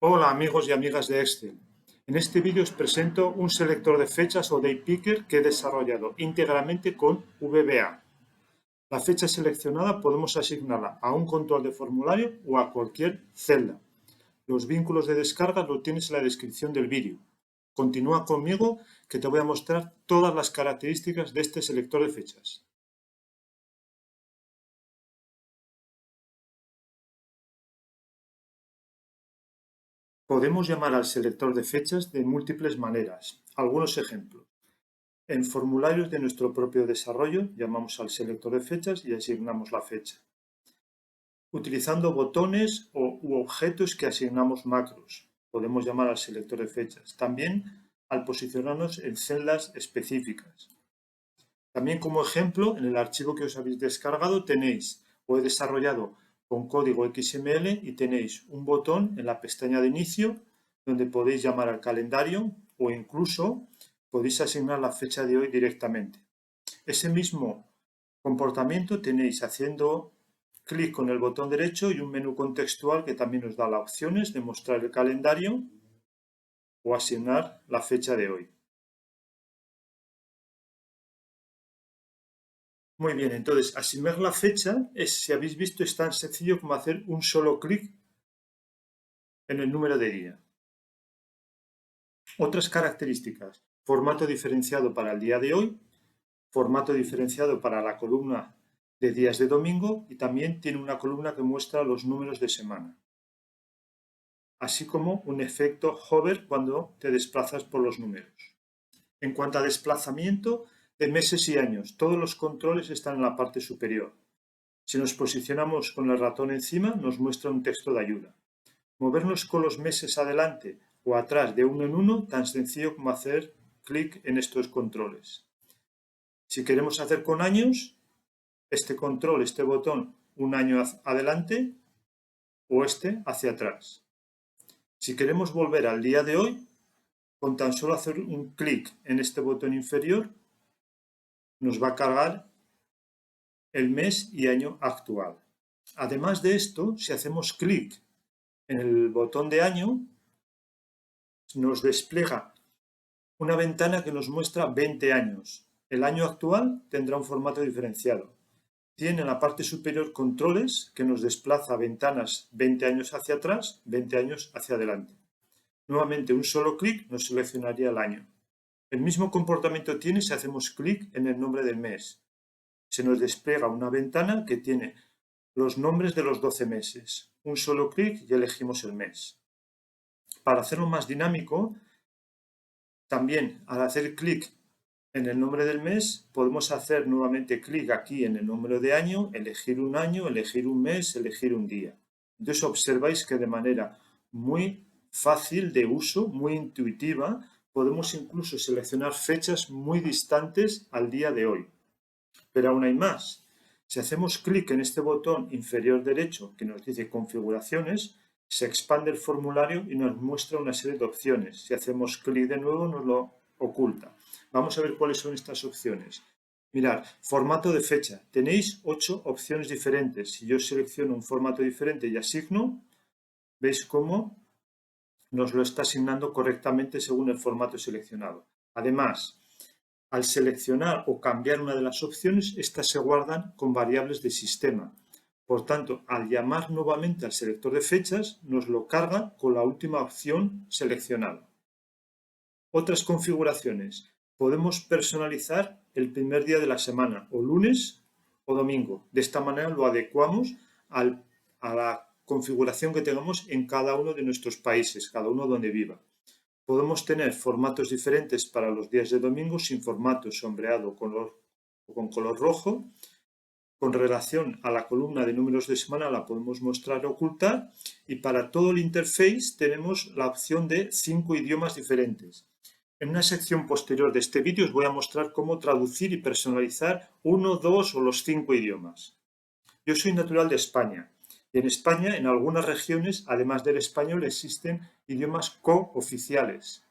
Hola amigos y amigas de Excel. En este vídeo os presento un selector de fechas o Day Picker que he desarrollado íntegramente con VBA. La fecha seleccionada podemos asignarla a un control de formulario o a cualquier celda. Los vínculos de descarga los tienes en la descripción del vídeo. Continúa conmigo que te voy a mostrar todas las características de este selector de fechas. Podemos llamar al selector de fechas de múltiples maneras. Algunos ejemplos. En formularios de nuestro propio desarrollo llamamos al selector de fechas y asignamos la fecha. Utilizando botones u objetos que asignamos macros, podemos llamar al selector de fechas. También al posicionarnos en celdas específicas. También como ejemplo, en el archivo que os habéis descargado tenéis o he desarrollado con código XML y tenéis un botón en la pestaña de inicio donde podéis llamar al calendario o incluso podéis asignar la fecha de hoy directamente. Ese mismo comportamiento tenéis haciendo clic con el botón derecho y un menú contextual que también os da las opciones de mostrar el calendario o asignar la fecha de hoy. Muy bien, entonces asignar la fecha es, si habéis visto, es tan sencillo como hacer un solo clic en el número de día. Otras características: formato diferenciado para el día de hoy, formato diferenciado para la columna de días de domingo y también tiene una columna que muestra los números de semana, así como un efecto hover cuando te desplazas por los números. En cuanto a desplazamiento de meses y años, todos los controles están en la parte superior. Si nos posicionamos con el ratón encima, nos muestra un texto de ayuda. Movernos con los meses adelante o atrás de uno en uno, tan sencillo como hacer clic en estos controles. Si queremos hacer con años, este control, este botón, un año adelante o este hacia atrás. Si queremos volver al día de hoy, con tan solo hacer un clic en este botón inferior, nos va a cargar el mes y año actual. Además de esto, si hacemos clic en el botón de año, nos despliega una ventana que nos muestra 20 años. El año actual tendrá un formato diferenciado. Tiene en la parte superior controles que nos desplaza ventanas 20 años hacia atrás, 20 años hacia adelante. Nuevamente, un solo clic nos seleccionaría el año. El mismo comportamiento tiene si hacemos clic en el nombre del mes. Se nos despliega una ventana que tiene los nombres de los 12 meses. Un solo clic y elegimos el mes. Para hacerlo más dinámico, también al hacer clic en el nombre del mes, podemos hacer nuevamente clic aquí en el número de año, elegir un año, elegir un mes, elegir un día. Entonces observáis que de manera muy fácil de uso, muy intuitiva, podemos incluso seleccionar fechas muy distantes al día de hoy. Pero aún hay más. Si hacemos clic en este botón inferior derecho que nos dice configuraciones, se expande el formulario y nos muestra una serie de opciones. Si hacemos clic de nuevo nos lo oculta. Vamos a ver cuáles son estas opciones. Mirad, formato de fecha. Tenéis 8 opciones diferentes. Si yo selecciono un formato diferente y asigno, veis cómo nos lo está asignando correctamente según el formato seleccionado. Además, al seleccionar o cambiar una de las opciones, estas se guardan con variables de sistema. Por tanto, al llamar nuevamente al selector de fechas, nos lo carga con la última opción seleccionada. Otras configuraciones. Podemos personalizar el primer día de la semana, o lunes o domingo. De esta manera lo adecuamos a la configuración que tengamos en cada uno de nuestros países, cada uno donde viva. Podemos tener formatos diferentes para los días de domingo sin formato sombreado o con color rojo. Con relación a la columna de números de semana la podemos mostrar o ocultar. Y para todo el interface tenemos la opción de 5 idiomas diferentes. En una sección posterior de este vídeo os voy a mostrar cómo traducir y personalizar 1, 2 o los 5 idiomas. Yo soy natural de España. Y en España, en algunas regiones, además del español, existen idiomas cooficiales.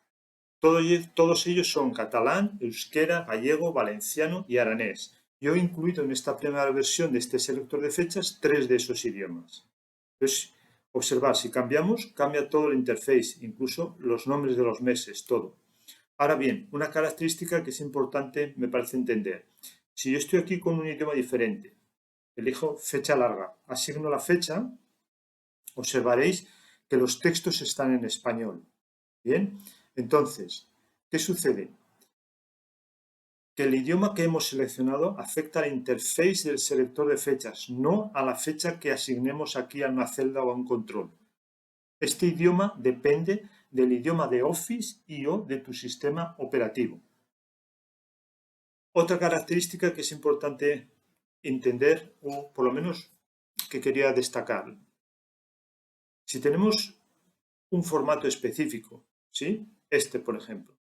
Todos ellos son catalán, euskera, gallego, valenciano y aranés. Yo he incluido en esta primera versión de este selector de fechas 3 de esos idiomas. Entonces, Observar, si cambiamos, cambia todo el interface, incluso los nombres de los meses, todo. Ahora bien, una característica que es importante me parece entender. Si yo estoy aquí con un idioma diferente, elijo fecha larga, asigno la fecha, observaréis que los textos están en español. Bien, entonces, ¿qué sucede? Que el idioma que hemos seleccionado afecta al interface del selector de fechas, no a la fecha que asignemos aquí a una celda o a un control. Este idioma depende del idioma de Office y o de tu sistema operativo. Otra característica que es importante entender, o por lo menos que quería destacar. Si tenemos un formato específico, ¿sí? Este, por ejemplo,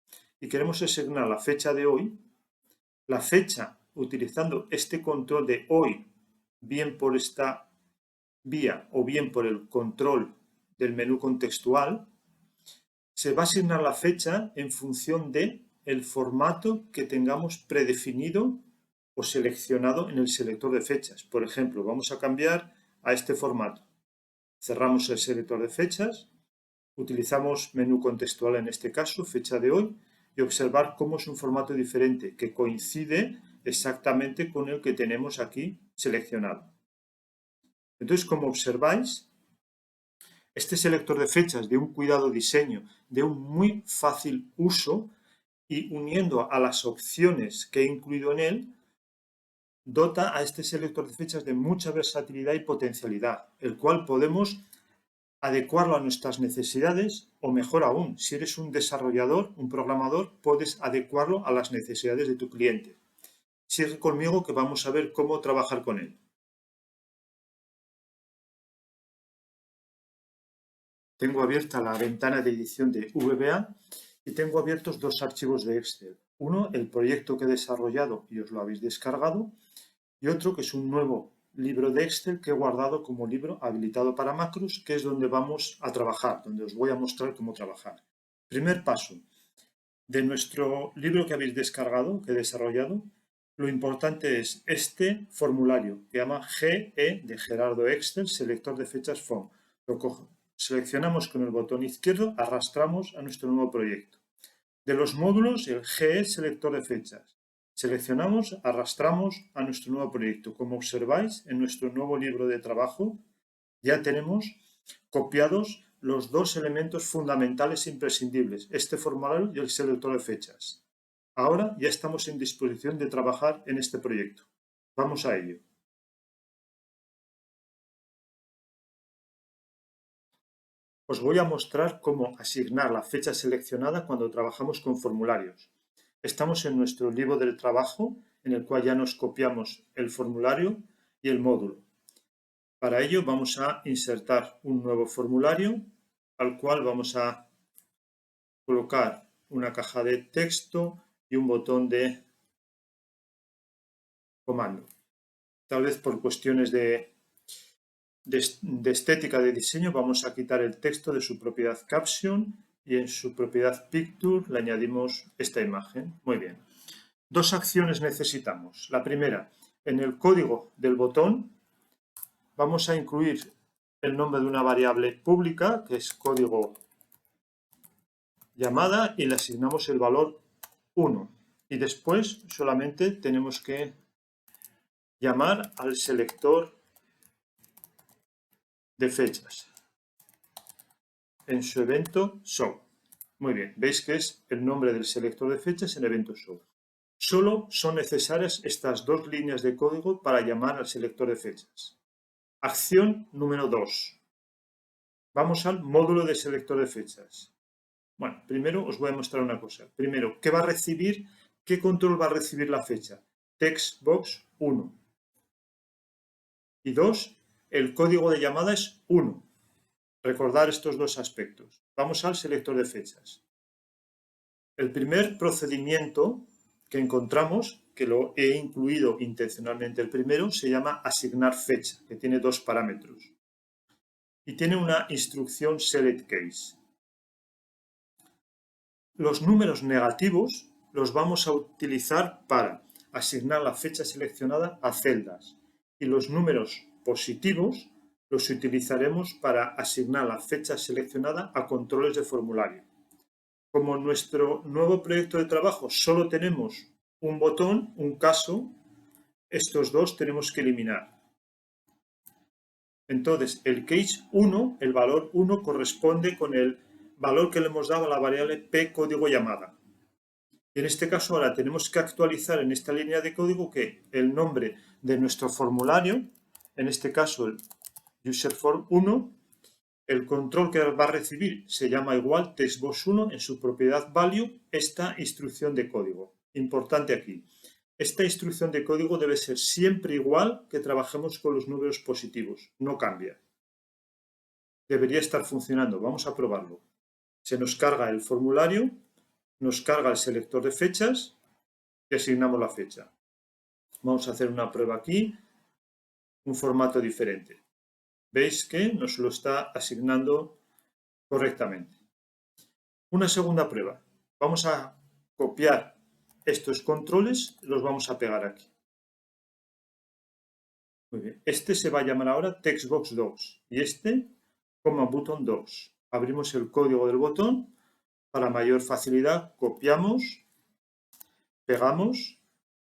y queremos asignar la fecha de hoy, la fecha, utilizando este control de hoy, bien por esta vía o bien por el control del menú contextual, se va a asignar la fecha en función de el formato que tengamos predefinido o seleccionado en el selector de fechas. Por ejemplo, vamos a cambiar a este formato. Cerramos el selector de fechas, utilizamos menú contextual en este caso, fecha de hoy, y observar cómo es un formato diferente que coincide exactamente con el que tenemos aquí seleccionado. Entonces, como observáis, este selector de fechas de un cuidado diseño, de un muy fácil uso y uniendo a las opciones que he incluido en él, dota a este selector de fechas de mucha versatilidad y potencialidad, el cual podemos adecuarlo a nuestras necesidades o mejor aún, si eres un desarrollador, un programador, puedes adecuarlo a las necesidades de tu cliente. Sigue conmigo que vamos a ver cómo trabajar con él. Tengo abierta la ventana de edición de VBA y tengo abiertos dos archivos de Excel. Uno, el proyecto que he desarrollado y os lo habéis descargado, y otro que es un nuevo libro de Excel que he guardado como libro habilitado para macros, que es donde vamos a trabajar, donde os voy a mostrar cómo trabajar. Primer paso, de nuestro libro que habéis descargado, que he desarrollado, lo importante es este formulario que llama GE de Gerardo Excel, selector de fechas FOM. Lo seleccionamos con el botón izquierdo, arrastramos a nuestro nuevo proyecto. De los módulos, el GE selector de fechas. Seleccionamos, arrastramos a nuestro nuevo proyecto. Como observáis, en nuestro nuevo libro de trabajo ya tenemos copiados los dos elementos fundamentales e imprescindibles, este formulario y el selector de fechas. Ahora ya estamos en disposición de trabajar en este proyecto. Vamos a ello. Os voy a mostrar cómo asignar la fecha seleccionada cuando trabajamos con formularios. Estamos en nuestro libro del trabajo, en el cual ya nos copiamos el formulario y el módulo. Para ello vamos a insertar un nuevo formulario, al cual vamos a colocar una caja de texto y un botón de comando. Tal vez por cuestiones de estética de diseño vamos a quitar el texto de su propiedad caption y en su propiedad picture le añadimos esta imagen. Muy bien. Dos acciones necesitamos. La primera, en el código del botón vamos a incluir el nombre de una variable pública que es código llamada y le asignamos el valor 1. Y después solamente tenemos que llamar al selector de fechas en su evento show. Muy bien, veis que es el nombre del selector de fechas en evento show. Solo son necesarias estas dos líneas de código para llamar al selector de fechas. Acción número 2. Vamos al módulo de selector de fechas. Bueno, primero os voy a mostrar una cosa. Primero, ¿qué va a recibir? ¿Qué control va a recibir la fecha? Textbox 1. Y 2, el código de llamada es 1. Recordar estos dos aspectos. Vamos al selector de fechas. El primer procedimiento que encontramos, que lo he incluido intencionalmente el primero, se llama asignar fecha, que tiene dos parámetros. Y tiene una instrucción selectCase. Los números negativos los vamos a utilizar para asignar la fecha seleccionada a celdas y los números positivos los utilizaremos para asignar la fecha seleccionada a controles de formulario. Como en nuestro nuevo proyecto de trabajo solo tenemos un botón, un caso, estos dos tenemos que eliminar. Entonces, el case 1, el valor 1, corresponde con el valor que le hemos dado a la variable p código llamada. Y en este caso ahora tenemos que actualizar en esta línea de código que el nombre de nuestro formulario, en este caso el userform1, el control que va a recibir se llama igual textbox1 en su propiedad value esta instrucción de código. Importante aquí. Esta instrucción de código debe ser siempre igual que trabajemos con los números positivos, no cambia. Debería estar funcionando, vamos a probarlo. Se nos carga el formulario, nos carga el selector de fechas y asignamos la fecha. Vamos a hacer una prueba aquí, un formato diferente. Veis que nos lo está asignando correctamente. Una segunda prueba. Vamos a copiar estos controles, los vamos a pegar aquí. Muy bien. Este se va a llamar ahora textbox2 y este como button 2. Abrimos el código del botón. Para mayor facilidad copiamos, pegamos.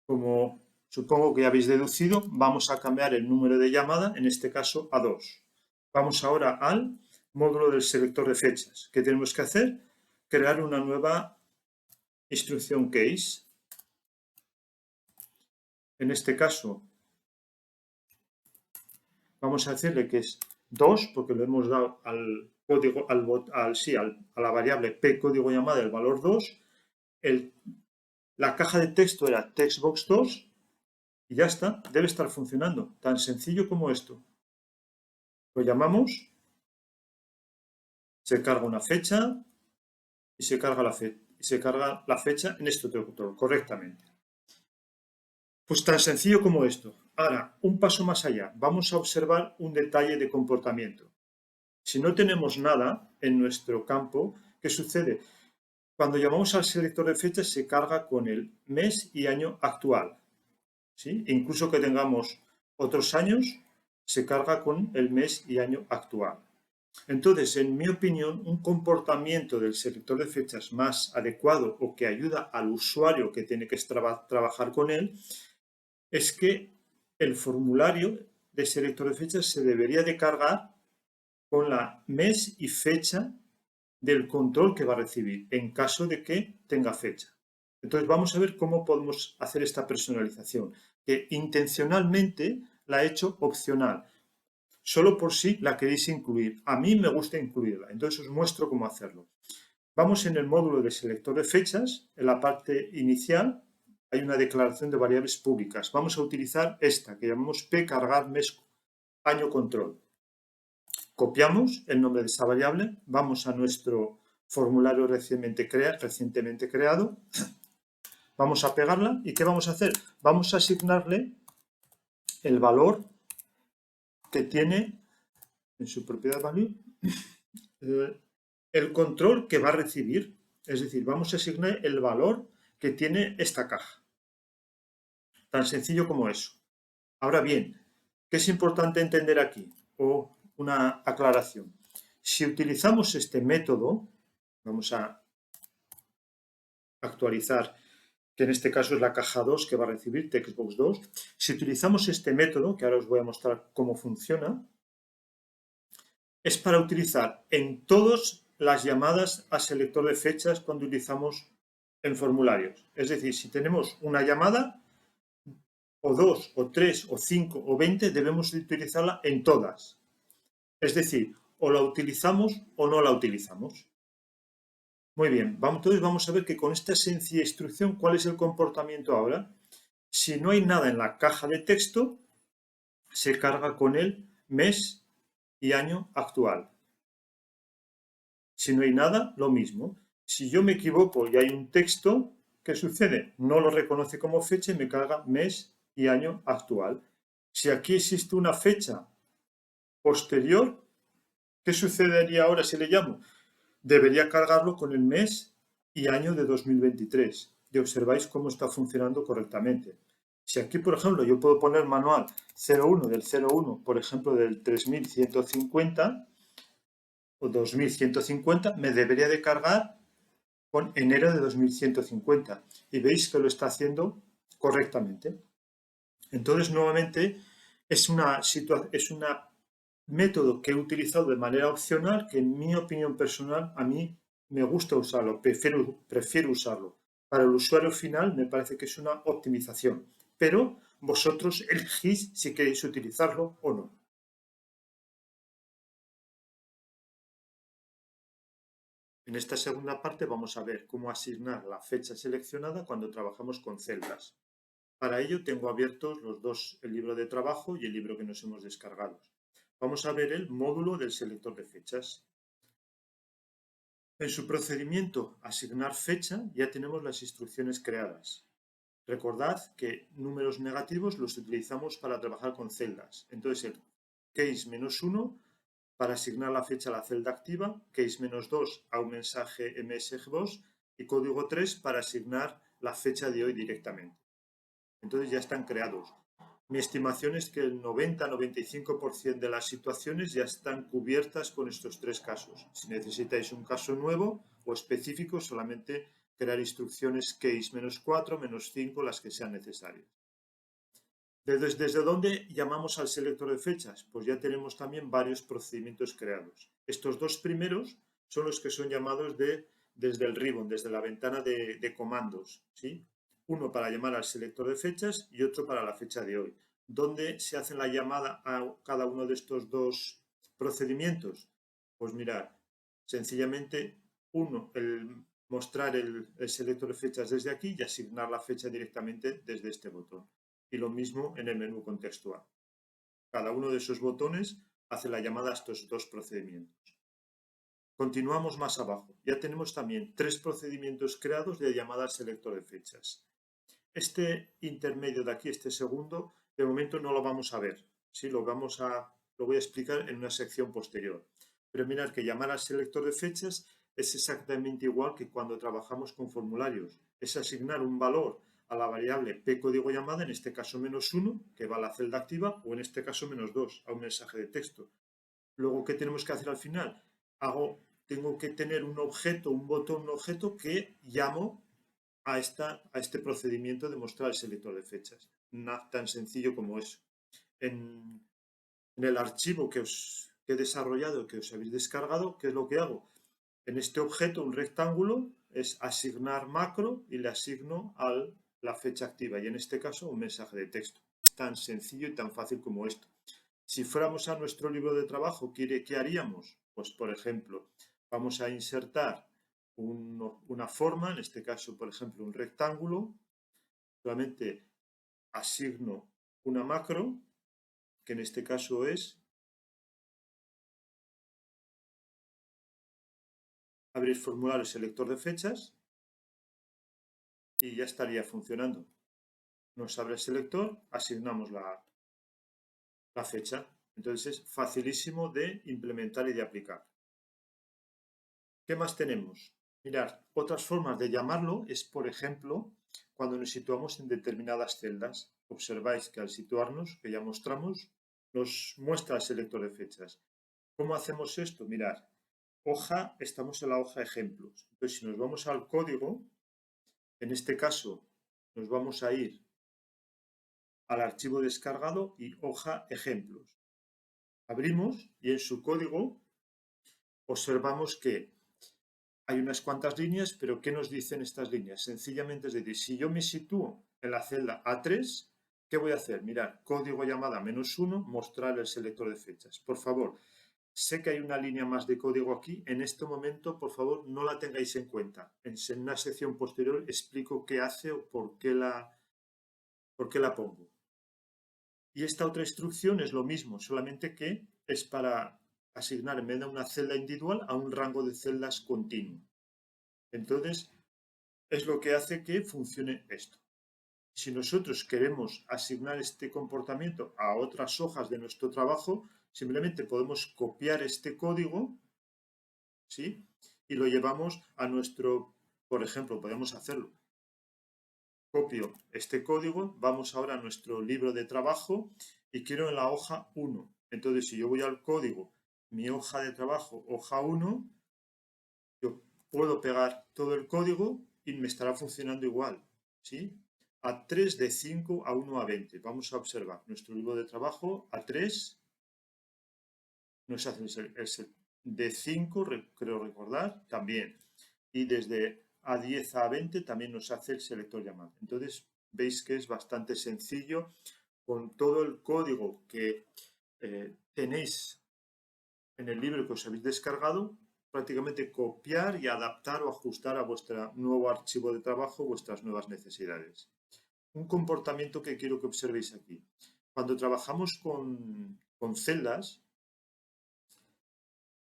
Como supongo que ya habéis deducido, vamos a cambiar el número de llamada, en este caso a 2. Vamos ahora al módulo del selector de fechas. ¿Qué tenemos que hacer? Crear una nueva instrucción case. En este caso vamos a decirle que es 2 porque lo hemos dado al código, a la variable p código llamada el valor 2. La caja de texto era textbox2 y ya está, debe estar funcionando. Tan sencillo como esto. Lo llamamos, se carga una fecha y se carga la fecha en este otro control correctamente. Pues tan sencillo como esto. Ahora, un paso más allá. Vamos a observar un detalle de comportamiento. Si no tenemos nada en nuestro campo, ¿qué sucede? Cuando llamamos al selector de fechas se carga con el mes y año actual. ¿Sí? Incluso que tengamos otros años, se carga con el mes y año actual. Entonces, en mi opinión, un comportamiento del selector de fechas más adecuado o que ayuda al usuario que tiene que trabajar con él es que el formulario de selector de fechas se debería de cargar con la mes y fecha del control que va a recibir en caso de que tenga fecha. Entonces vamos a ver cómo podemos hacer esta personalización, que intencionalmente la he hecho opcional. Solo por si la queréis incluir. A mí me gusta incluirla, entonces os muestro cómo hacerlo. Vamos en el módulo de selector de fechas, en la parte inicial hay una declaración de variables públicas. Vamos a utilizar esta que llamamos p cargar mes año control. Copiamos el nombre de esta variable, vamos a nuestro formulario recientemente creado, vamos a pegarla y ¿qué vamos a hacer? Vamos a asignarle el valor que tiene en su propiedad value el control que va a recibir. Es decir, vamos a asignar el valor que tiene esta caja. Tan sencillo como eso. Ahora bien, ¿qué es importante entender aquí? O una aclaración. Si utilizamos este método, vamos a actualizar, que en este caso es la caja 2 que va a recibir textbox2. Si utilizamos este método, que ahora os voy a mostrar cómo funciona, es para utilizar en todas las llamadas a selector de fechas cuando utilizamos en formularios. Es decir, si tenemos una llamada, o 2, o 3, o 5, o 20, debemos utilizarla en todas. Es decir, o la utilizamos o no la utilizamos. Muy bien, entonces vamos a ver que con esta sencilla instrucción, ¿cuál es el comportamiento ahora? Si no hay nada en la caja de texto, se carga con el mes y año actual. Si no hay nada, lo mismo. Si yo me equivoco y hay un texto, ¿qué sucede? No lo reconoce como fecha y me carga mes y año actual. Si aquí existe una fecha posterior, ¿qué sucedería ahora si le llamo? Debería cargarlo con el mes y año de 2023. Y observáis cómo está funcionando correctamente. Si aquí, por ejemplo, yo puedo poner manual 01 del 01, por ejemplo, del 3150 o 2150, me debería de cargar con enero de 2150. Y veis que lo está haciendo correctamente. Entonces, nuevamente, es un método que he utilizado de manera opcional que, en mi opinión personal, a mí me gusta usarlo, prefiero usarlo. Para el usuario final me parece que es una optimización, pero vosotros elegís si queréis utilizarlo o no. En esta segunda parte vamos a ver cómo asignar la fecha seleccionada cuando trabajamos con celdas. Para ello tengo abiertos los dos, el libro de trabajo y el libro que nos hemos descargado. Vamos a ver el módulo del selector de fechas. En su procedimiento asignar fecha ya tenemos las instrucciones creadas. Recordad que números negativos los utilizamos para trabajar con celdas. Entonces el case -1 para asignar la fecha a la celda activa, case -2 a un mensaje MS2 y código 3 para asignar la fecha de hoy directamente. Entonces ya están creados. Mi estimación es que el 90-95% de las situaciones ya están cubiertas con estos tres casos. Si necesitáis un caso nuevo o específico, solamente crear instrucciones case -4, -5, las que sean necesarias. ¿Desde dónde llamamos al selector de fechas? Pues ya tenemos también varios procedimientos creados. Estos dos primeros son los que son llamados desde el ribbon, desde la ventana de comandos, ¿sí? Uno para llamar al selector de fechas y otro para la fecha de hoy. ¿Dónde se hace la llamada a cada uno de estos dos procedimientos? Pues mirad, sencillamente el mostrar el selector de fechas desde aquí y asignar la fecha directamente desde este botón. Y lo mismo en el menú contextual. Cada uno de esos botones hace la llamada a estos dos procedimientos. Continuamos más abajo. Ya tenemos también tres procedimientos creados de llamada al selector de fechas. Este intermedio de aquí, este segundo, de momento no lo vamos a ver. Sí, lo voy a explicar en una sección posterior. Pero mirad que llamar al selector de fechas es exactamente igual que cuando trabajamos con formularios. Es asignar un valor a la variable p código llamada, en este caso -1, que va a la celda activa, o en este caso -2, a un mensaje de texto. Luego, ¿qué tenemos que hacer al final? Tengo que tener un objeto, un botón, un objeto que llamo a este procedimiento de mostrar el selector de fechas. Nada tan sencillo como eso. En el archivo que he desarrollado, que os habéis descargado, ¿qué es lo que hago? En este objeto, un rectángulo, es asignar macro y le asigno a la fecha activa, y en este caso un mensaje de texto. Tan sencillo y tan fácil como esto. Si fuéramos a nuestro libro de trabajo, ¿qué haríamos? Pues, por ejemplo, vamos a insertar una forma, en este caso, por ejemplo, un rectángulo. Solamente asigno una macro, que en este caso es abrir formulario selector de fechas, y ya estaría funcionando. Nos abre el selector, asignamos la fecha. Entonces es facilísimo de implementar y de aplicar. ¿Qué más tenemos? Mirad, otras formas de llamarlo es, por ejemplo, cuando nos situamos en determinadas celdas. Observáis que al situarnos, que ya mostramos, nos muestra el selector de fechas. ¿Cómo hacemos esto? Mirad, estamos en la hoja ejemplos. Entonces, si nos vamos al código, en este caso nos vamos a ir al archivo descargado y hoja ejemplos. Abrimos y en su código observamos que hay unas cuantas líneas, pero ¿qué nos dicen estas líneas? Sencillamente, es decir, si yo me sitúo en la celda A3, ¿qué voy a hacer? Mirad, código llamada -1, mostrar el selector de fechas. Por favor, sé que hay una línea más de código aquí. En este momento, por favor, no la tengáis en cuenta. En una sección posterior explico qué hace o por qué la pongo. Y esta otra instrucción es lo mismo, solamente que es para asignar, en vez de una celda individual, a un rango de celdas continuo. Entonces, es lo que hace que funcione esto. Si nosotros queremos asignar este comportamiento a otras hojas de nuestro trabajo, simplemente podemos copiar este código, ¿sí? Y lo llevamos a por ejemplo, podemos hacerlo copio este código, vamos ahora a nuestro libro de trabajo y quiero en la hoja 1. Entonces, si yo voy al código, mi hoja de trabajo, hoja 1, yo puedo pegar todo el código y me estará funcionando igual, ¿sí? A3 de 5 a 1 a 20. Vamos a observar nuestro libro de trabajo, A3, nos hace el de 5, creo recordar, también. Y desde A10 a 20 también nos hace el selector llamada. Entonces, veis que es bastante sencillo con todo el código que tenéis en el libro que os habéis descargado, prácticamente copiar y adaptar o ajustar a vuestro nuevo archivo de trabajo, vuestras nuevas necesidades. Un comportamiento que quiero que observéis aquí. Cuando trabajamos con celdas,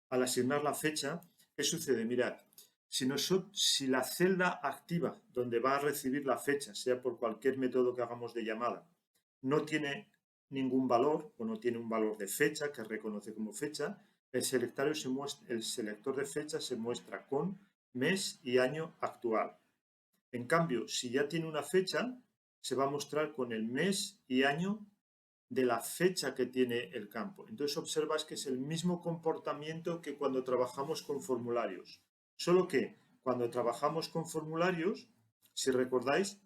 al asignar la fecha, ¿qué sucede? Mirad, si la celda activa donde va a recibir la fecha, sea por cualquier método que hagamos de llamada, no tiene ningún valor o no tiene un valor de fecha que reconoce como fecha, el selector de fecha se muestra con mes y año actual. En cambio, si ya tiene una fecha, se va a mostrar con el mes y año de la fecha que tiene el campo. Entonces observas que es el mismo comportamiento que cuando trabajamos con formularios. Solo que cuando trabajamos con formularios, si recordáis,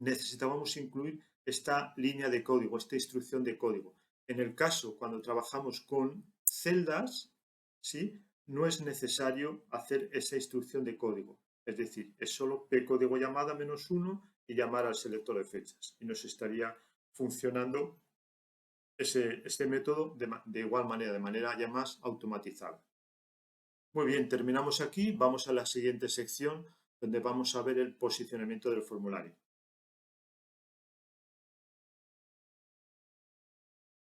necesitábamos incluir esta línea de código, esta instrucción de código. En el caso, cuando trabajamos con celdas, ¿sí?, no es necesario hacer esa instrucción de código. Es decir, es solo pcódigo llamada -1 y llamar al selector de fechas. Y nos estaría funcionando este método de igual manera, de manera ya más automatizada. Muy bien, terminamos aquí. Vamos a la siguiente sección donde vamos a ver el posicionamiento del formulario.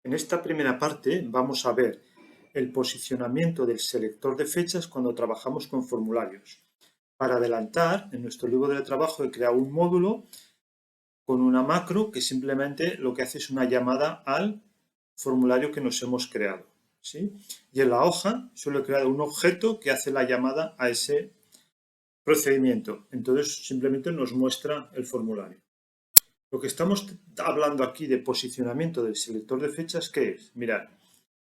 En esta primera parte vamos a ver el posicionamiento del selector de fechas cuando trabajamos con formularios. Para adelantar, en nuestro libro de trabajo he creado un módulo con una macro que simplemente lo que hace es una llamada al formulario que nos hemos creado, ¿sí? Y en la hoja solo he creado un objeto que hace la llamada a ese procedimiento. Entonces simplemente nos muestra el formulario. Lo que estamos hablando aquí de posicionamiento del selector de fechas, ¿qué es? Mirad,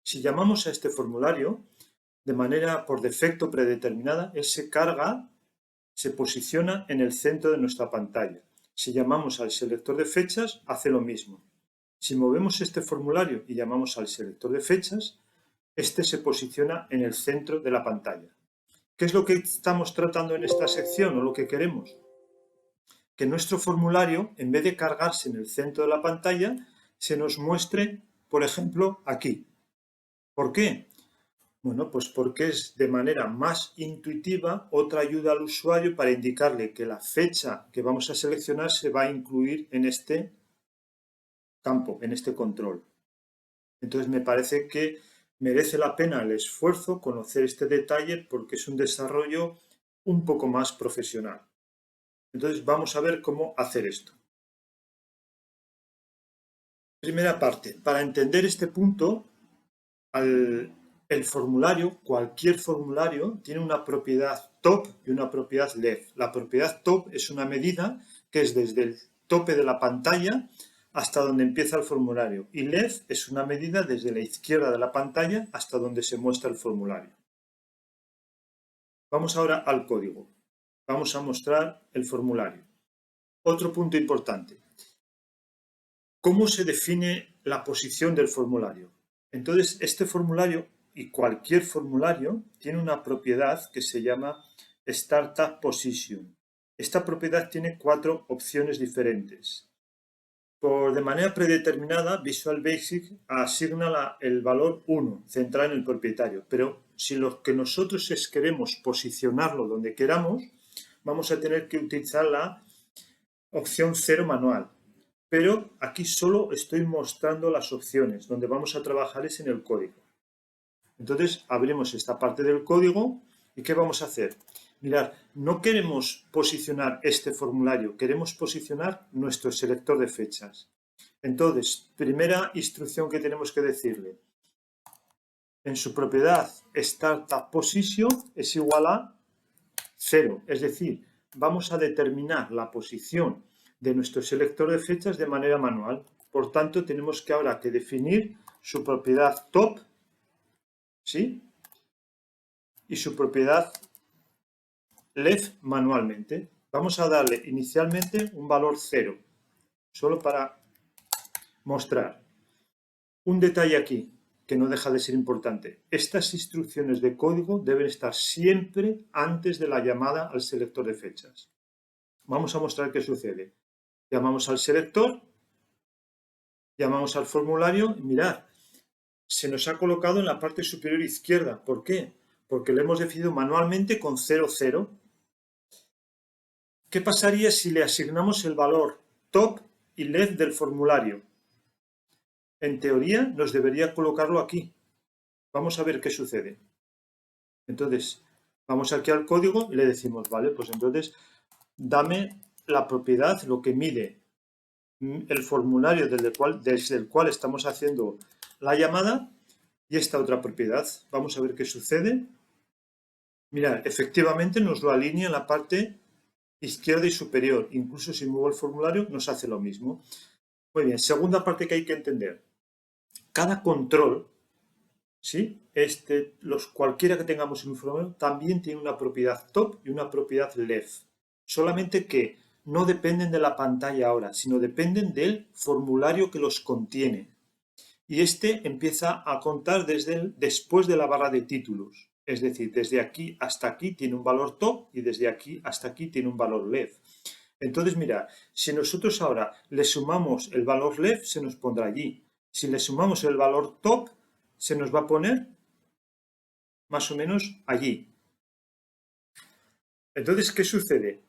si llamamos a este formulario, de manera por defecto predeterminada, él se carga, se posiciona en el centro de nuestra pantalla. Si llamamos al selector de fechas, hace lo mismo. Si movemos este formulario y llamamos al selector de fechas, este se posiciona en el centro de la pantalla. ¿Qué es lo que estamos tratando en esta sección o lo que queremos? Que nuestro formulario, en vez de cargarse en el centro de la pantalla, se nos muestre, por ejemplo, aquí. ¿Por qué? Bueno, pues porque es de manera más intuitiva otra ayuda al usuario para indicarle que la fecha que vamos a seleccionar se va a incluir en este campo, en este control. Entonces me parece que merece la pena el esfuerzo conocer este detalle porque es un desarrollo un poco más profesional. Entonces vamos a ver cómo hacer esto. Primera parte, para entender este punto, el formulario, cualquier formulario, tiene una propiedad top y una propiedad left. La propiedad top es una medida que es desde el tope de la pantalla hasta donde empieza el formulario. Y left es una medida desde la izquierda de la pantalla hasta donde se muestra el formulario. Vamos ahora al código. Vamos a mostrar el formulario. Otro punto importante. ¿Cómo se define la posición del formulario? Entonces, este formulario y cualquier formulario tiene una propiedad que se llama Startup Position. Esta propiedad tiene 4 opciones diferentes. De manera predeterminada, Visual Basic asigna el valor 1, centrado en el propietario. Pero si lo que nosotros queremos posicionarlo donde queramos, vamos a tener que utilizar la opción 0 manual. Pero aquí solo estoy mostrando las opciones. Donde vamos a trabajar es en el código. Entonces abrimos esta parte del código y ¿qué vamos a hacer? Mirad, no queremos posicionar este formulario, queremos posicionar nuestro selector de fechas. Entonces, primera instrucción que tenemos que decirle. En su propiedad Startup Position es igual a 0, es decir, vamos a determinar la posición de nuestro selector de fechas de manera manual. Por tanto, tenemos que ahora que definir su propiedad top, ¿sí? Y su propiedad left manualmente. Vamos a darle inicialmente un valor 0, solo para mostrar. Un detalle aquí, que no deja de ser importante. Estas instrucciones de código deben estar siempre antes de la llamada al selector de fechas. Vamos a mostrar qué sucede. Llamamos al selector, llamamos al formulario y mirad, se nos ha colocado en la parte superior izquierda. ¿Por qué? Porque lo hemos definido manualmente con 00. ¿Qué pasaría si le asignamos el valor top y left del formulario? En teoría nos debería colocarlo aquí. Vamos a ver qué sucede. Entonces, vamos aquí al código y le decimos, vale, pues entonces dame la propiedad, lo que mide el formulario desde el cual estamos haciendo la llamada y esta otra propiedad. Vamos a ver qué sucede. Mirad, efectivamente nos lo alinea en la parte izquierda y superior. Incluso si muevo el formulario nos hace lo mismo. Muy bien, segunda parte que hay que entender. Cada control, ¿sí? Cualquiera que tengamos en un formulario también tiene una propiedad top y una propiedad left. Solamente que no dependen de la pantalla ahora, sino dependen del formulario que los contiene. Y este empieza a contar después de la barra de títulos. Es decir, desde aquí hasta aquí tiene un valor top y desde aquí hasta aquí tiene un valor left. Entonces, mira, si nosotros ahora le sumamos el valor left, se nos pondrá allí. Si le sumamos el valor top, se nos va a poner más o menos allí. Entonces, ¿qué sucede?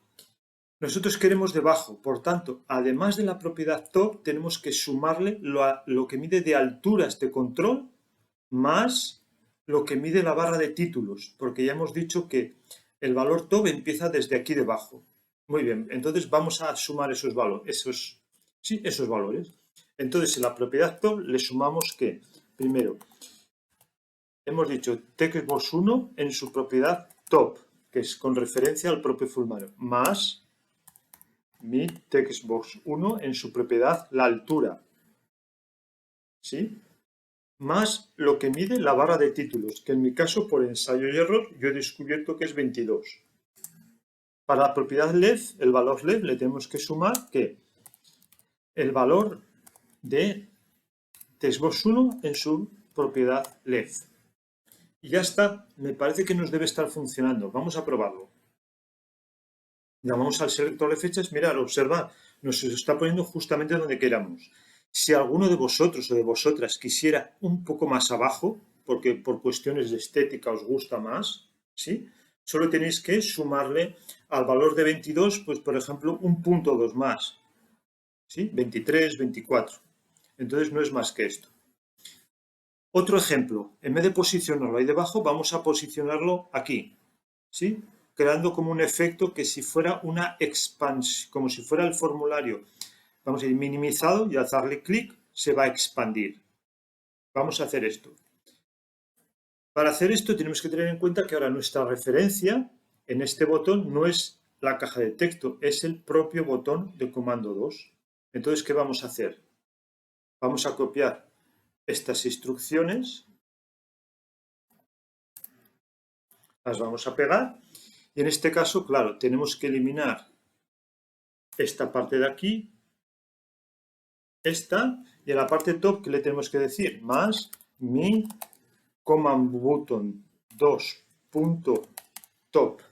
Nosotros queremos debajo, por tanto, además de la propiedad top, tenemos que sumarle lo que mide de alturas de control más lo que mide la barra de títulos, porque ya hemos dicho que el valor top empieza desde aquí debajo. Muy bien, entonces vamos a sumar esos valores. Esos valores. Entonces, en la propiedad top le sumamos que, primero, hemos dicho textbox 1 en su propiedad top, que es con referencia al propio formulario, más mi textbox 1 en su propiedad la altura, ¿sí? Más lo que mide la barra de títulos, que en mi caso, por ensayo y error, yo he descubierto que es 22. Para la propiedad left, el valor left, le tenemos que sumar que el valor de textbox 1 en su propiedad left. Y ya está, me parece que nos debe estar funcionando. Vamos a probarlo. Llamamos al selector de fechas, mirad, observad, nos está poniendo justamente donde queramos. Si alguno de vosotros o de vosotras quisiera un poco más abajo, porque por cuestiones de estética os gusta más, ¿sí? Solo tenéis que sumarle al valor de 22, pues por ejemplo, un punto 2 más, ¿sí? 23, 24. Entonces no es más que esto. Otro ejemplo, en vez de posicionarlo ahí debajo, vamos a posicionarlo aquí, ¿sí? Creando como un efecto que si fuera una expansión, como si fuera el formulario, vamos a ir minimizado y al darle clic se va a expandir. Vamos a hacer esto. Para hacer esto tenemos que tener en cuenta que ahora nuestra referencia en este botón no es la caja de texto, es el propio botón de comando 2. Entonces, ¿qué vamos a hacer? Vamos a copiar estas instrucciones, las vamos a pegar y en este caso, claro, tenemos que eliminar esta parte de aquí, esta, y en la parte top, ¿qué le tenemos que decir? Más mi command button 2.top,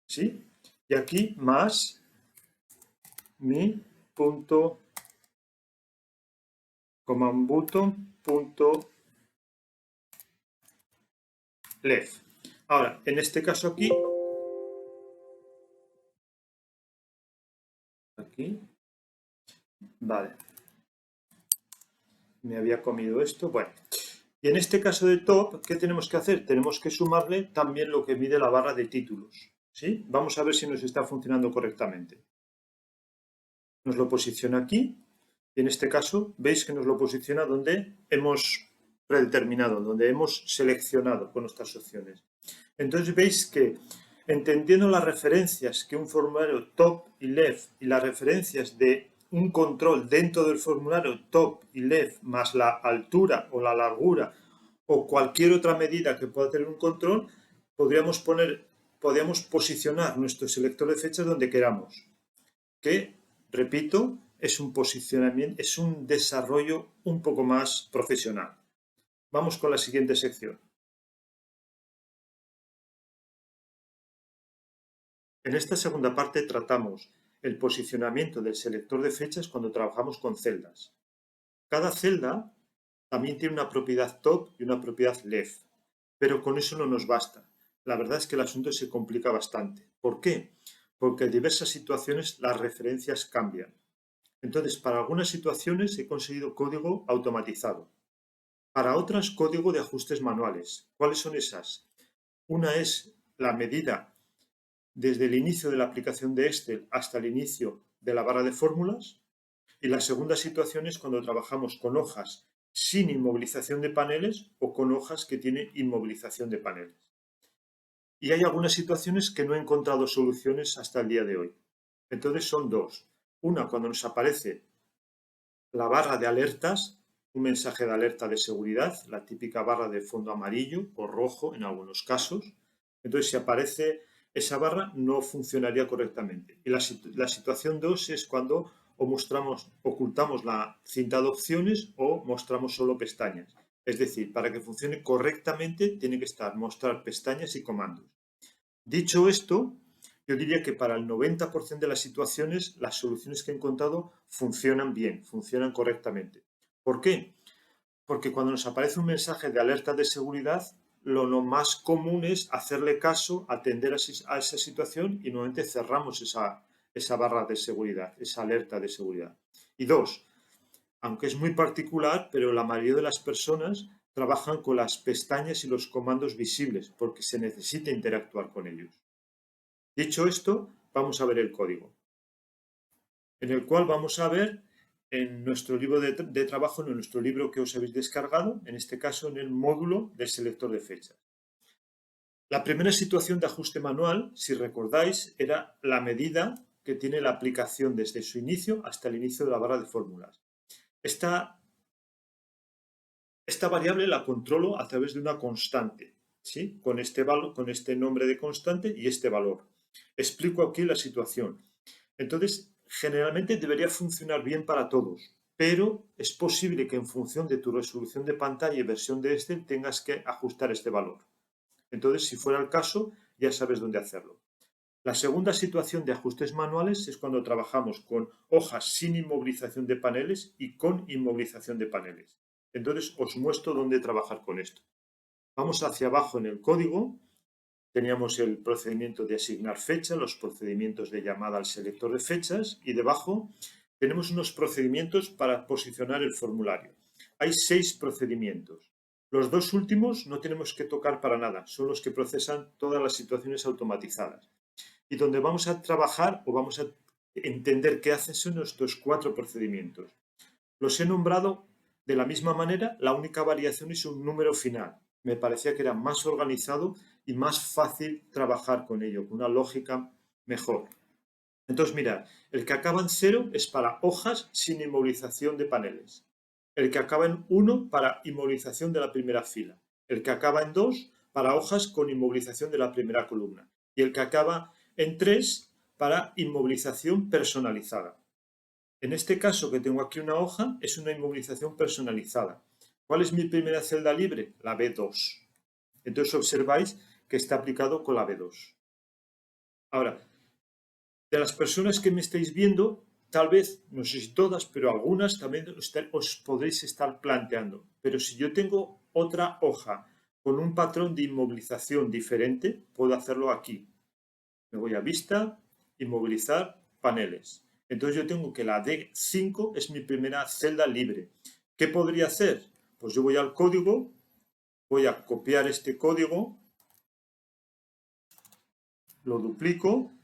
¿sí? Y aquí más mi punto command button punto left. Ahora, en este caso aquí, vale, me había comido esto, bueno. Y en este caso de top, ¿qué tenemos que hacer? Tenemos que sumarle también lo que mide la barra de títulos, ¿sí? Vamos a ver si nos está funcionando correctamente. Nos lo posiciona aquí y en este caso veis que nos lo posiciona donde hemos predeterminado, donde hemos seleccionado con nuestras opciones. Entonces veis que Entendiendo las referencias que un formulario top y left y las referencias de un control dentro del formulario top y left más la altura o la largura o cualquier otra medida que pueda tener un control, podríamos posicionar nuestro selector de fechas donde queramos. Que, repito, es un posicionamiento, es un desarrollo un poco más profesional. Vamos con la siguiente sección. En esta segunda parte tratamos el posicionamiento del selector de fechas cuando trabajamos con celdas. Cada celda también tiene una propiedad top y una propiedad left, pero con eso no nos basta. La verdad es que el asunto se complica bastante. ¿Por qué? Porque en diversas situaciones las referencias cambian. Entonces, para algunas situaciones he conseguido código automatizado. Para otras, código de ajustes manuales. ¿Cuáles son esas? Una es la medida desde el inicio de la aplicación de Excel hasta el inicio de la barra de fórmulas. Y la segunda situación es cuando trabajamos con hojas sin inmovilización de paneles o con hojas que tienen inmovilización de paneles. Y hay algunas situaciones que no he encontrado soluciones hasta el día de hoy. Entonces son dos. Una, cuando nos aparece la barra de alertas, un mensaje de alerta de seguridad, la típica barra de fondo amarillo o rojo en algunos casos. Entonces, si aparece esa barra, no funcionaría correctamente. Y la situación 2 es cuando ocultamos la cinta de opciones o mostramos solo pestañas. Es decir, para que funcione correctamente, tiene que estar mostrar pestañas y comandos. Dicho esto, yo diría que para el 90% de las situaciones, las soluciones que he encontrado funcionan bien, funcionan correctamente. ¿Por qué? Porque cuando nos aparece un mensaje de alerta de seguridad, lo más común es hacerle caso, atender a esa situación y nuevamente cerramos esa barra de seguridad, esa alerta de seguridad. Y dos, aunque es muy particular, pero la mayoría de las personas trabajan con las pestañas y los comandos visibles porque se necesita interactuar con ellos. Dicho esto, vamos a ver el código, en el cual vamos a ver en nuestro libro de trabajo, en nuestro libro que os habéis descargado, en este caso en el módulo del selector de fechas. La primera situación de ajuste manual, si recordáis, era la medida que tiene la aplicación desde su inicio hasta el inicio de la barra de fórmulas. Esta variable la controlo a través de una constante, ¿sí? Con este nombre de constante y este valor. Explico aquí la situación. Entonces, generalmente debería funcionar bien para todos, pero es posible que en función de tu resolución de pantalla y versión de Excel tengas que ajustar este valor. Entonces, si fuera el caso, ya sabes dónde hacerlo. La segunda situación de ajustes manuales es cuando trabajamos con hojas sin inmovilización de paneles y con inmovilización de paneles. Entonces, os muestro dónde trabajar con esto. Vamos hacia abajo en el código. Teníamos el procedimiento de asignar fecha, los procedimientos de llamada al selector de fechas y debajo tenemos unos procedimientos para posicionar el formulario. Hay 6 procedimientos. Los dos últimos no tenemos que tocar para nada, son los que procesan todas las situaciones automatizadas. Y donde vamos a trabajar o vamos a entender qué hacen son estos 4 procedimientos. Los he nombrado de la misma manera, la única variación es un número final. Me parecía que era más organizado y más fácil trabajar con ello, con una lógica mejor. Entonces, mirad, el que acaba en 0 es para hojas sin inmovilización de paneles. El que acaba en 1 para inmovilización de la primera fila. El que acaba en 2 para hojas con inmovilización de la primera columna. Y el que acaba en 3 para inmovilización personalizada. En este caso que tengo aquí una hoja, es una inmovilización personalizada. ¿Cuál es mi primera celda libre? La B2. Entonces observáis que está aplicado con la B2. Ahora, de las personas que me estáis viendo, tal vez, no sé si todas, pero algunas también os podréis estar planteando. Pero si yo tengo otra hoja con un patrón de inmovilización diferente, puedo hacerlo aquí. Me voy a vista, inmovilizar, paneles. Entonces yo tengo que la D5 es mi primera celda libre. ¿Qué podría hacer? Pues yo voy al código, voy a copiar este código, lo duplico,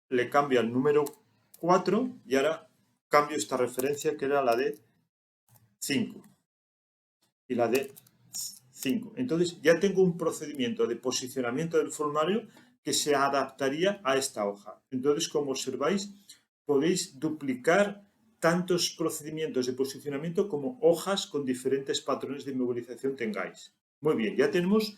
le cambio al número 4 y ahora cambio esta referencia que era la de 5 y la de 5. Entonces ya tengo un procedimiento de posicionamiento del formulario que se adaptaría a esta hoja. Entonces, como observáis, podéis duplicar tantos procedimientos de posicionamiento como hojas con diferentes patrones de inmovilización tengáis. Muy bien, ya tenemos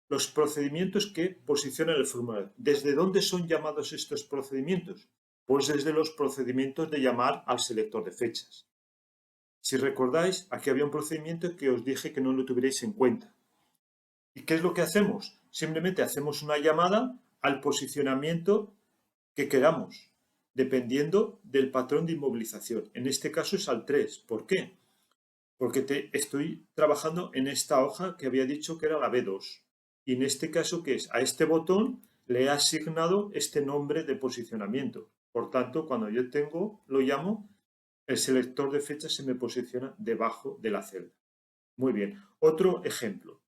los procedimientos que posicionan el formulario. ¿Desde dónde son llamados estos procedimientos? Pues desde los procedimientos de llamar al selector de fechas. Si recordáis, aquí había un procedimiento que os dije que no lo tuvierais en cuenta. ¿Y qué es lo que hacemos? Simplemente hacemos una llamada al posicionamiento que queramos, dependiendo del patrón de inmovilización. En este caso es al 3. ¿Por qué? Porque estoy trabajando en esta hoja que había dicho que era la B2. Y en este caso, ¿qué es? A este botón le he asignado este nombre de posicionamiento. Por tanto, cuando yo lo llamo, el selector de fechas se me posiciona debajo de la celda. Muy bien. Otro ejemplo.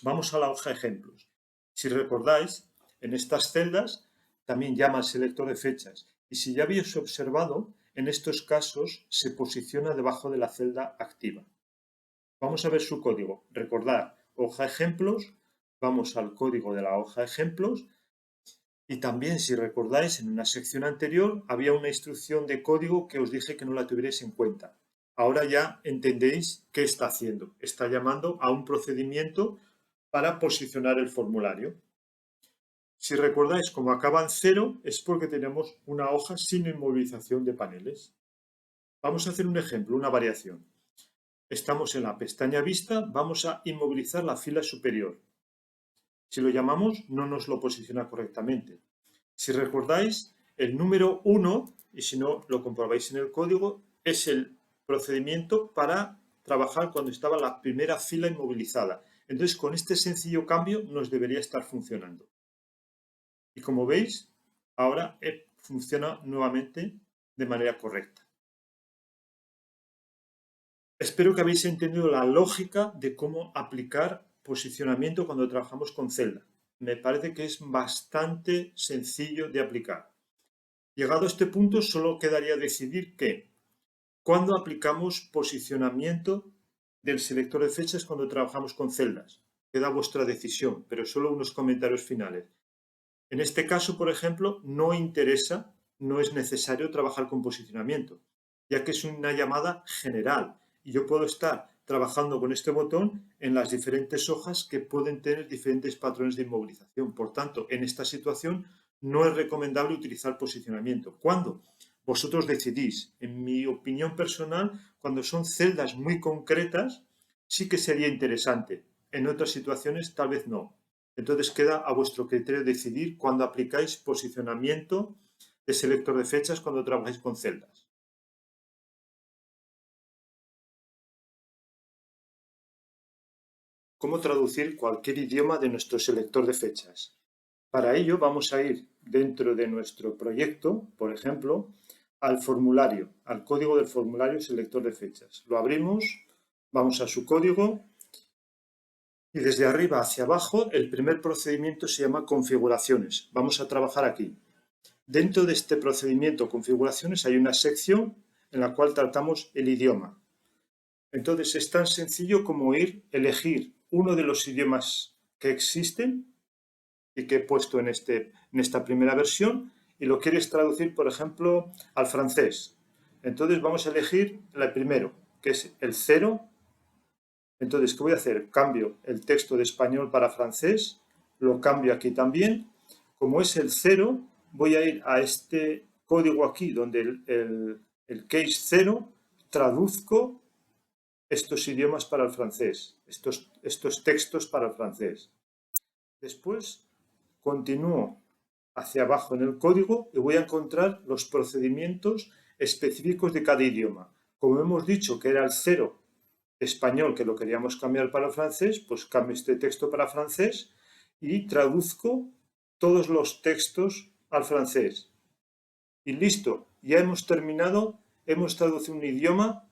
Vamos a la hoja ejemplos. Si recordáis, en estas celdas también llama al selector de fechas. Y si ya habéis observado, en estos casos se posiciona debajo de la celda activa. Vamos a ver su código. Recordad, hoja ejemplos, vamos al código de la hoja ejemplos. Y también, si recordáis, en una sección anterior había una instrucción de código que os dije que no la tuvierais en cuenta. Ahora ya entendéis qué está haciendo. Está llamando a un procedimiento para posicionar el formulario. Si recordáis, como acaba en 0, es porque tenemos una hoja sin inmovilización de paneles. Vamos a hacer un ejemplo, una variación. Estamos en la pestaña Vista, vamos a inmovilizar la fila superior. Si lo llamamos, no nos lo posiciona correctamente. Si recordáis, el número 1, y si no lo comprobáis en el código, es el procedimiento para trabajar cuando estaba la primera fila inmovilizada. Entonces, con este sencillo cambio nos debería estar funcionando. Y como veis, ahora funciona nuevamente de manera correcta. Espero que habéis entendido la lógica de cómo aplicar posicionamiento cuando trabajamos con celda. Me parece que es bastante sencillo de aplicar. Llegado a este punto, solo quedaría decidir cuándo aplicamos posicionamiento del selector de fechas cuando trabajamos con celdas. Queda vuestra decisión, pero solo unos comentarios finales. En este caso, por ejemplo, no interesa, no es necesario trabajar con posicionamiento, ya que es una llamada general y yo puedo estar trabajando con este botón en las diferentes hojas que pueden tener diferentes patrones de inmovilización. Por tanto, en esta situación no es recomendable utilizar posicionamiento. ¿Cuándo? Vosotros decidís. En mi opinión personal, cuando son celdas muy concretas, sí que sería interesante. En otras situaciones, tal vez no. Entonces queda a vuestro criterio decidir cuándo aplicáis posicionamiento de selector de fechas cuando trabajáis con celdas. ¿Cómo traducir cualquier idioma de nuestro selector de fechas? Para ello vamos a ir dentro de nuestro proyecto, por ejemplo, al formulario, al código del formulario selector de fechas. Lo abrimos, vamos a su código y desde arriba hacia abajo el primer procedimiento se llama configuraciones. Vamos a trabajar aquí. Dentro de este procedimiento configuraciones hay una sección en la cual tratamos el idioma. Entonces es tan sencillo como elegir uno de los idiomas que existen y que he puesto en esta primera versión y lo quieres traducir, por ejemplo, al francés. Entonces vamos a elegir el primero, que es el 0. Entonces, ¿qué voy a hacer? Cambio el texto de español para francés, lo cambio aquí también. Como es el 0, voy a ir a este código aquí, donde el case 0, traduzco estos idiomas para el francés, estos textos para el francés. Después continúo hacia abajo en el código y voy a encontrar los procedimientos específicos de cada idioma. Como hemos dicho que era el 0 español que lo queríamos cambiar para francés, pues cambio este texto para francés y traduzco todos los textos al francés. Y listo, ya hemos terminado, hemos traducido un idioma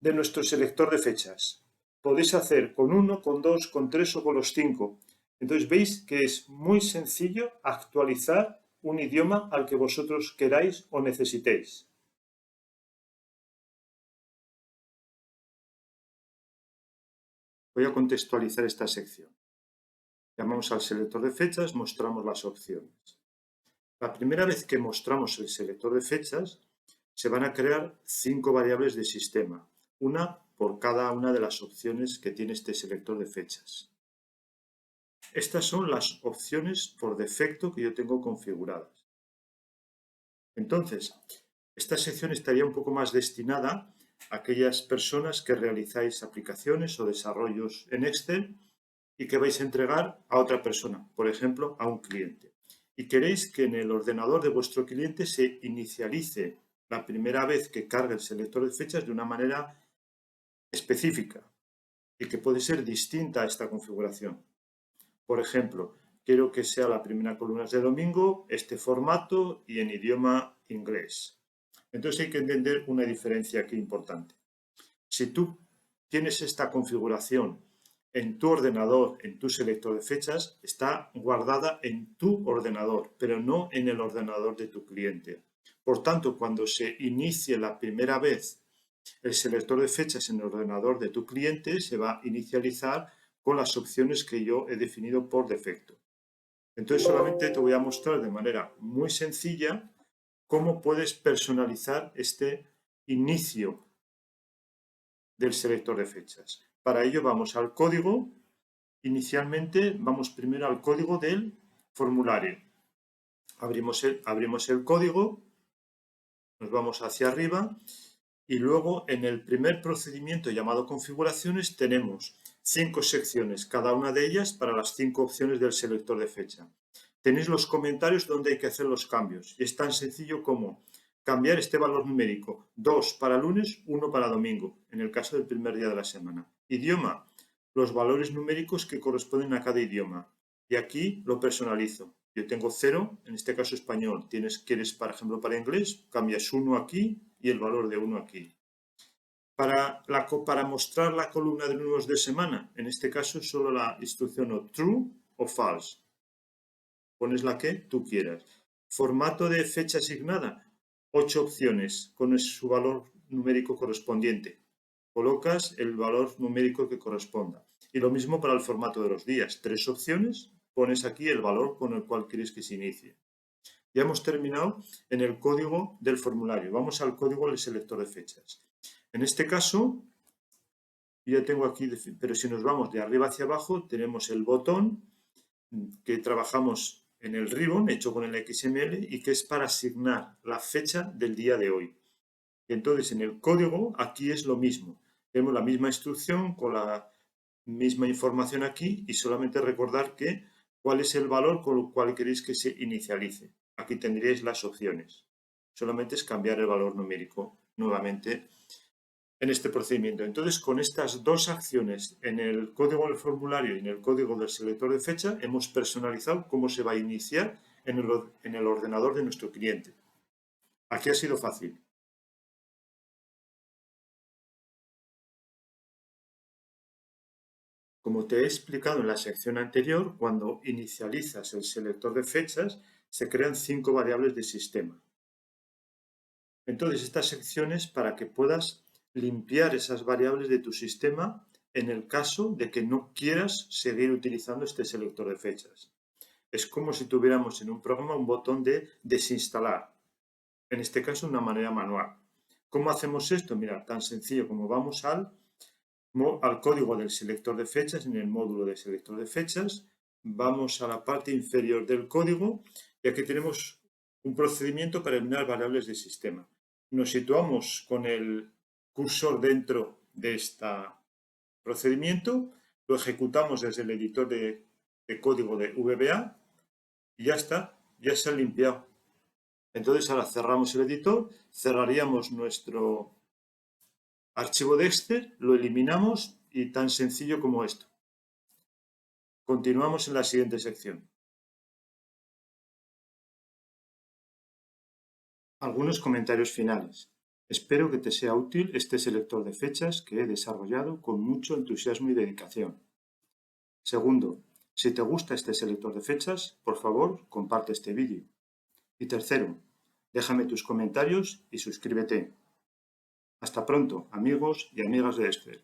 de nuestro selector de fechas. Podéis hacer con 1, con 2, con 3 o con los 5. Entonces veis que es muy sencillo actualizar un idioma al que vosotros queráis o necesitéis. Voy a contextualizar esta sección. Llamamos al selector de fechas, mostramos las opciones. La primera vez que mostramos el selector de fechas, se van a crear 5 variables de sistema, una por cada una de las opciones que tiene este selector de fechas. Estas son las opciones por defecto que yo tengo configuradas. Entonces, esta sección estaría un poco más destinada a aquellas personas que realizáis aplicaciones o desarrollos en Excel y que vais a entregar a otra persona, por ejemplo, a un cliente. Y queréis que en el ordenador de vuestro cliente se inicialice la primera vez que cargue el selector de fechas de una manera específica y que puede ser distinta a esta configuración. Por ejemplo, quiero que sea la primera columna de domingo, este formato y en idioma inglés. Entonces hay que entender una diferencia aquí importante. Si tú tienes esta configuración en tu ordenador, en tu selector de fechas, está guardada en tu ordenador, pero no en el ordenador de tu cliente. Por tanto, cuando se inicie la primera vez el selector de fechas en el ordenador de tu cliente, se va a inicializar con las opciones que yo he definido por defecto. Entonces solamente te voy a mostrar de manera muy sencilla cómo puedes personalizar este inicio del selector de fechas. Para ello vamos al código. Inicialmente vamos primero al código del formulario. Abrimos el código, nos vamos hacia arriba y luego en el primer procedimiento llamado configuraciones tenemos 5 secciones, cada una de ellas para las 5 opciones del selector de fecha. Tenéis los comentarios donde hay que hacer los cambios y es tan sencillo como cambiar este valor numérico, 2 para lunes, 1 para domingo, en el caso del primer día de la semana. Idioma, los valores numéricos que corresponden a cada idioma. Y aquí lo personalizo. Yo tengo 0, en este caso español. Quieres, por ejemplo, para inglés, cambias 1 aquí y el valor de 1 aquí. Para mostrar la columna de números de semana, en este caso solo la instrucción o true o false. Pones la que tú quieras. Formato de fecha asignada, 8 opciones con su valor numérico correspondiente. Colocas el valor numérico que corresponda. Y lo mismo para el formato de los días. 3 opciones, pones aquí el valor con el cual quieres que se inicie. Ya hemos terminado en el código del formulario. Vamos al código del selector de fechas. En este caso, ya tengo aquí, pero si nos vamos de arriba hacia abajo, tenemos el botón que trabajamos en el ribbon hecho con el XML y que es para asignar la fecha del día de hoy. Entonces, en el código, aquí es lo mismo. Tenemos la misma instrucción con la misma información aquí y solamente recordar cuál es el valor con el cual queréis que se inicialice. Aquí tendríais las opciones. Solamente es cambiar el valor numérico nuevamente en este procedimiento. Entonces, con estas dos acciones en el código del formulario y en el código del selector de fecha, hemos personalizado cómo se va a iniciar en el ordenador de nuestro cliente. Aquí ha sido fácil. Como te he explicado en la sección anterior, cuando inicializas el selector de fechas, se crean 5 variables de sistema. Entonces, estas secciones para que puedas limpiar esas variables de tu sistema en el caso de que no quieras seguir utilizando este selector de fechas. Es como si tuviéramos en un programa un botón de desinstalar, en este caso de una manera manual. ¿Cómo hacemos esto? Mira, tan sencillo como vamos al código del selector de fechas, en el módulo de selector de fechas, vamos a la parte inferior del código y aquí tenemos un procedimiento para eliminar variables de sistema. Nos situamos con el cursor dentro de este procedimiento, lo ejecutamos desde el editor de código de VBA y ya está, ya se ha limpiado. Entonces ahora cerramos el editor, cerraríamos nuestro archivo de Excel, lo eliminamos y tan sencillo como esto. Continuamos en la siguiente sección. Algunos comentarios finales. Espero que te sea útil este selector de fechas que he desarrollado con mucho entusiasmo y dedicación. Segundo, si te gusta este selector de fechas, por favor, comparte este vídeo. Y tercero, déjame tus comentarios y suscríbete. Hasta pronto, amigos y amigas de Excel.